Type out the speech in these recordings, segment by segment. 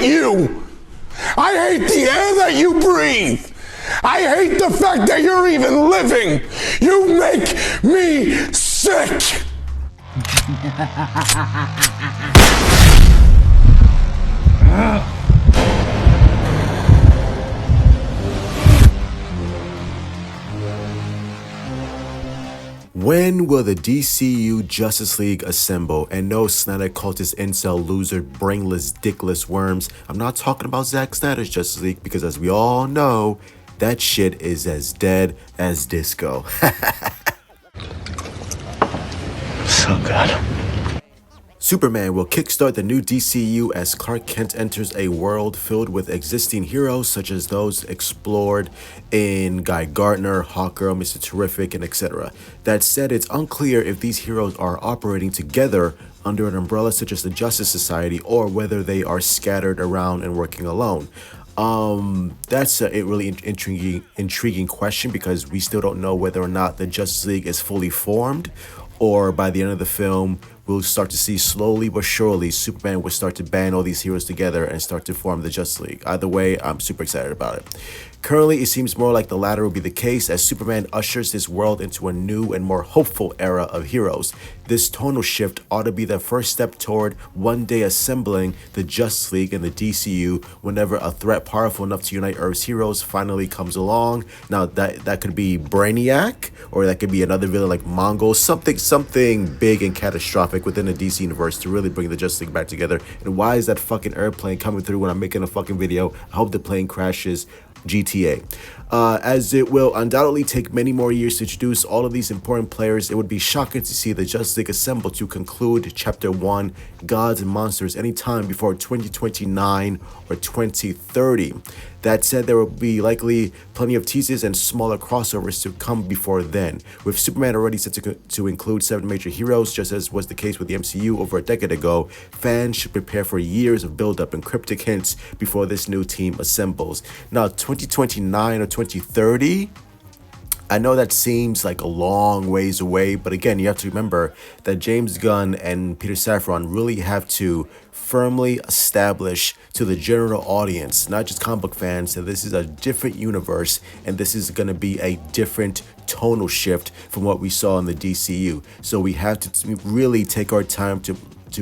you. I hate the air that you breathe. I hate the fact that you're even living. You make me sick. When will the DCU Justice League assemble? And no, Snyder cultist incel loser brainless dickless worms. I'm not talking about Zack Snyder's Justice League because as we all know, that shit is as dead as disco. So good. Superman will kickstart the new DCU as Clark Kent enters a world filled with existing heroes such as those explored in Guy Gardner, Hawkgirl, Mr. Terrific, and etc. That said, it's unclear if these heroes are operating together under an umbrella such as the Justice Society or whether they are scattered around and working alone. That's a really intriguing question because we still don't know whether or not the Justice League is fully formed, or by the end of the film, we'll start to see slowly but surely Superman will start to band all these heroes together and start to form the Justice League. Either way, I'm super excited about it. Currently, it seems more like the latter will be the case as Superman ushers this world into a new and more hopeful era of heroes. This tonal shift ought to be the first step toward one day assembling the Justice League and the DCU whenever a threat powerful enough to unite Earth's heroes finally comes along. Now, that could be Brainiac, or that could be another villain like Mongo, something big and catastrophic within the DC universe to really bring the Justice League back together. And why is that fucking airplane coming through when I'm making a fucking video? I hope the plane crashes. GTA. As it will undoubtedly take many more years to introduce all of these important players, it would be shocking to see the Justice League assemble to conclude Chapter 1, Gods and Monsters, anytime before 2029 or 2030. That said, there will be likely plenty of teases and smaller crossovers to come before then. With Superman already set to include 7 major heroes, just as was the case with the MCU over a decade ago, fans should prepare for years of build-up and cryptic hints before this new team assembles. Now, 2029 or 2030? I know that seems like a long ways away, but again, you have to remember that James Gunn and Peter Safran really have to firmly establish to the general audience, not just comic book fans, that this is a different universe and this is going to be a different tonal shift from what we saw in the DCU. So we have to really take our time to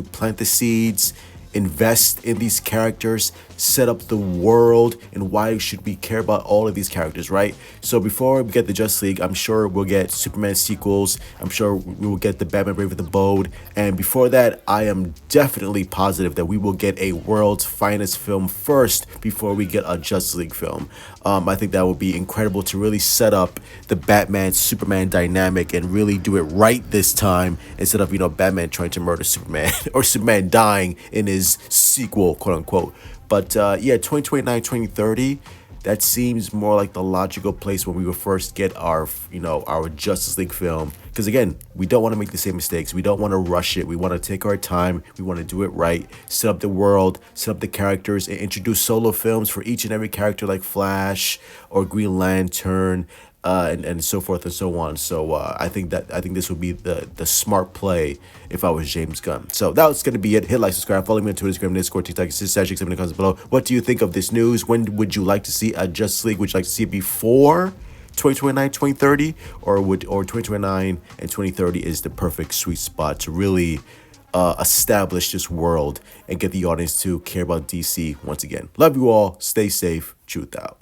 plant the seeds, invest in these characters, set up the world, and why should we care about all of these characters, right? So before we get the Justice League, I'm sure we'll get Superman sequels. I'm sure we will get the Batman Brave and the Bold. And before that, I am definitely positive that we will get a world's finest film first before we get a Justice League film. I think that would be incredible to really set up the Batman-Superman dynamic and really do it right this time instead of, Batman trying to murder Superman or Superman dying in his sequel, quote unquote. But 2029, 2030, that seems more like the logical place when we will first get our Justice League film. Because again, we don't want to make the same mistakes. We don't want to rush it. We want to take our time. We want to do it right. Set up the world, set up the characters, and introduce solo films for each and every character like Flash or Green Lantern. And so forth and so on. So I think this would be the smart play if I was James Gunn. So that's going to be it. Hit like, subscribe, follow me on Twitter, Instagram, Discord, TikTok, #6 in the comments below. What do you think of this news? When would you like to see a Justice League? Would you like to see it before 2029, 2030, or 2029 and 2030 is the perfect sweet spot to really establish this world and get the audience to care about DC once again? Love you all. Stay safe. Truth out.